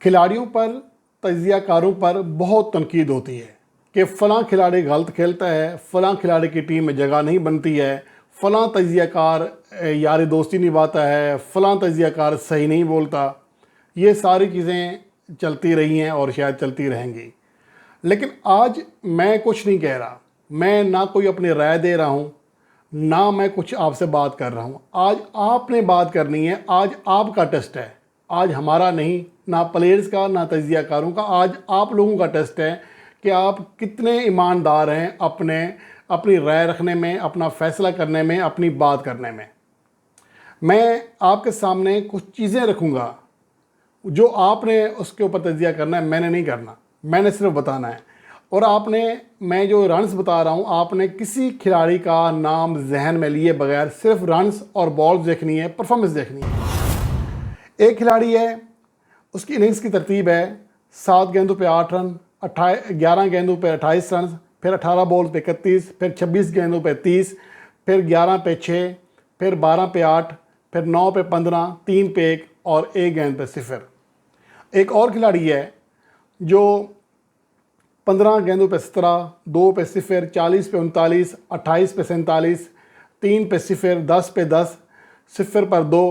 खिलाड़ियों पर, तजियाकारों पर बहुत तनकीद होती है कि फ़लाँ खिलाड़ी गलत खेलता है, फ़लाँ खिलाड़ी की टीम में जगह नहीं बनती है, फ़लाँ तजियाकार यारी दोस्ती निभाता है, फ़लाँ तजियाकार सही नहीं बोलता। ये सारी चीज़ें चलती रही हैं और शायद चलती रहेंगी। लेकिन आज मैं कुछ नहीं कह रहा, मैं ना कोई अपनी राय दे रहा हूँ, ना मैं कुछ आपसे बात कर रहा हूँ। आज आपने बात करनी है, आज आपका टेस्ट है। आज हमारा नहीं, ना प्लेयर्स का, ना तजियाकारों का, आज आप लोगों का टेस्ट है कि आप कितने ईमानदार हैं अपनी राय रखने में, अपना फ़ैसला करने में, अपनी बात करने में। मैं आपके सामने कुछ चीज़ें रखूँगा जो आपने उसके ऊपर तजिया करना है, मैंने नहीं करना, मैंने सिर्फ बताना है। और मैं जो रन्स बता रहा हूँ, आपने किसी खिलाड़ी का नाम जहन में लिए बगैर सिर्फ रन्स और बॉल्स देखनी है, परफॉर्मेंस देखनी है। एक खिलाड़ी है, उसकी इनिंग्स की तरतीब है 7 गेंदों पे 8 रन, 11 गेंदों पे 28 रन, फिर 18 बॉल पे 31, फिर 26 गेंदों पे 30, फिर 11 पे 6, फिर 12 पे 8, फिर 9 पे 15, 3 पे 1 और 1 गेंद पे 0। एक और खिलाड़ी है जो 15 गेंदों पे 17, 2 पे 0, 40 पे 39, 28 पे 47, 3 पे 0, 10 पे 10, 0 पर 2,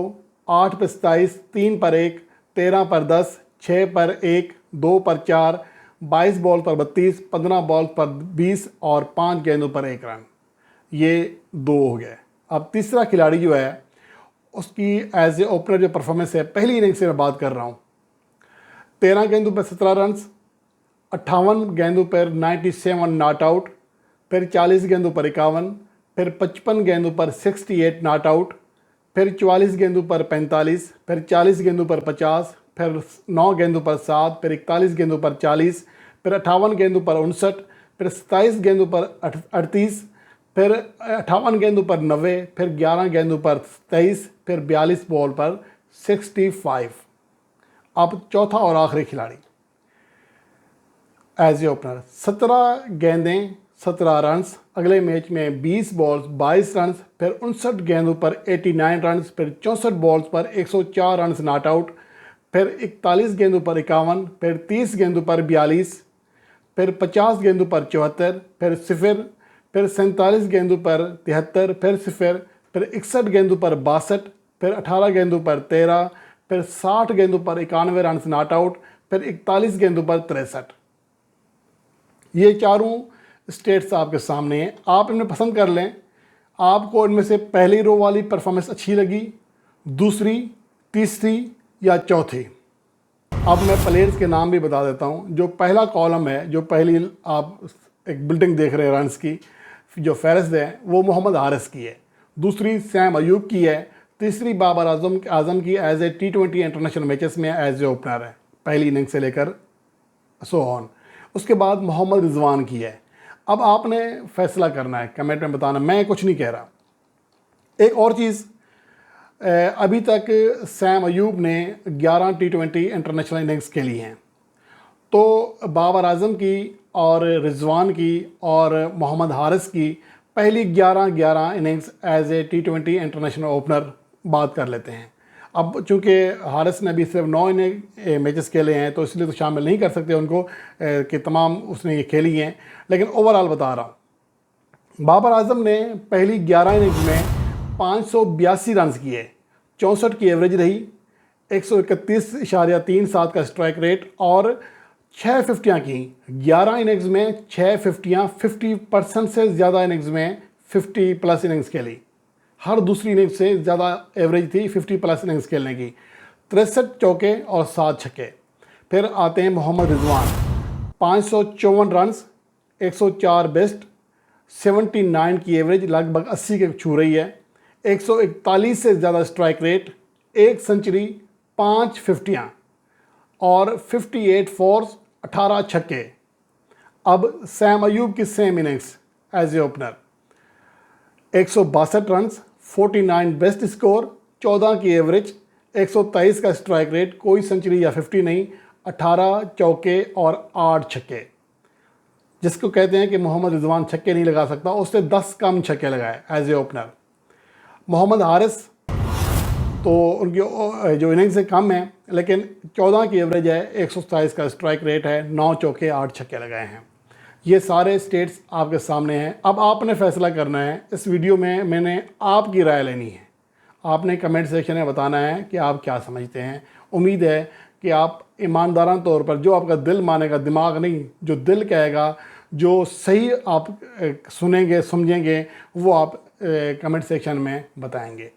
8 पे 27, 3 पर 1, 13 पर 10, 6 पर 1, 2 पर 4, 22 बॉल पर 32, 15 बॉल पर 20 और 5 गेंदों पर 1 रन। ये 2 हो गए। अब तीसरा खिलाड़ी जो है, उसकी एज ए ओपनर जो परफॉर्मेंस है, पहली इनिंग से मैं बात कर रहा हूँ। 13 गेंदों पर 17 रन, 58 गेंदों पर 97 नॉट आउट, फिर 40 गेंदों पर 51, फिर 55 गेंदों पर 68 नॉट आउट, फिर 44 गेंदों पर 45, फिर 40 गेंदों पर 50, फिर 9 गेंदों पर 7, फिर 41 गेंदों पर 40, फिर 58 गेंदों पर 59, फिर 27 गेंदों पर 38, फिर 58 गेंदों पर 90, फिर 11 गेंदों पर 23, फिर 42 बॉल पर 65। अब चौथा और आखिरी खिलाड़ी एज ए ओपनर, 17 गेंदें 17 रन्स, अगले मैच में 20 बॉल्स 22 रन्स, फिर 59 गेंदों पर 89 रन्स, फिर 64 बॉल्स पर 104 रन्स नॉट आउट, फिर 41 गेंदों पर 51, फिर 30 गेंदों पर 42, फिर 50 गेंदों पर 74, फिर 0, फिर 47 गेंदों पर 73, फिर 0, फिर 61 गेंदों पर 62, फिर 18 गेंदों पर 13, फिर 60 गेंदों पर 91 रन्स नॉट आउट, फिर 41 गेंदों पर 63। ये चारों स्टेट्स आपके सामने हैं, आप इन्हें पसंद कर लें। आपको इनमें से पहली रो वाली परफॉर्मेंस अच्छी लगी, दूसरी, तीसरी या चौथी। अब मैं प्लेयर्स के नाम भी बता देता हूं। जो पहला कॉलम है, जो पहली आप एक बिल्डिंग देख रहे हैं रन्स की, जो फहरिस्त है, वो मोहम्मद हारिस की है, दूसरी सैम अयूब की है, तीसरी बाबर आजम की as a T20 international matches में एज ए ओपनर है, पहली इनिंग से लेकर सो ऑन। उसके बाद मोहम्मद रिजवान की है। अब आपने फैसला करना है, कमेंट में बताना, मैं कुछ नहीं कह रहा। एक और चीज़, अभी तक सैम अयूब ने 11 T20 इंटरनेशनल इनिंग्स खेली हैं, तो बाबर आजम की और रिजवान की और मोहम्मद हारिस की पहली 11 innings as a T20 international opener बात कर लेते हैं। अब चूँकि हारिस ने अभी सिर्फ 9 मैचेस खेले हैं, तो इसलिए तो शामिल नहीं कर सकते उनको कि तमाम उसने ये खेली हैं, लेकिन ओवरऑल बता रहा हूँ। बाबर आजम ने पहली 11 इनिंग्स में 582 रन किए, 64 की एवरेज रही, 131.37 का स्ट्राइक रेट और 6 फिफ्टियाँ की। 11 इनिंग्स में 6 फिफ्टियाँ, 50% से ज़्यादा इनिंग्स में 50+ इनिंग्स खेली। हर दूसरी इनिंग्स से ज़्यादा एवरेज थी 50+ इनिंग्स खेलने की। 63 चौके और 7 छक्के। फिर आते हैं मोहम्मद रिजवान, 554 रन, 104 बेस्ट, 79 की एवरेज, लगभग 80 के छू रही है, 141 से ज़्यादा स्ट्राइक रेट, 1 सेंचुरी, 5 फिफ्टियाँ और 58 फोर्स, 18 छक्के। अब सैम अयूब की same innings as a opener, 162 run, 49 best score, 14 की एवरेज, 123 का स्ट्राइक रेट, कोई सेंचुरी या 50 नहीं, 18 चौके और 8 छक्के। जिसको कहते हैं कि मोहम्मद रिजवान छक्के नहीं लगा सकता, उससे 10 कम छक्के लगाए as a opener. Mohammad Haris तो उनकी जो इनिंग्स है कम है, लेकिन 14 की एवरेज है, 127 का स्ट्राइक रेट है, 9 चौके 8 छक्के लगाए हैं। ये सारे स्टेट्स आपके सामने हैं। अब आपने फैसला करना है। इस वीडियो में मैंने आपकी राय लेनी है। आपने कमेंट सेक्शन में बताना है कि आप क्या समझते हैं। उम्मीद है कि आप ईमानदाराना तौर पर जो आपका दिल मानेगा, दिमाग नहीं, जो दिल कहेगा, जो सही आप सुनेंगे समझेंगे, वो आप कमेंट सेक्शन में बताएंगे।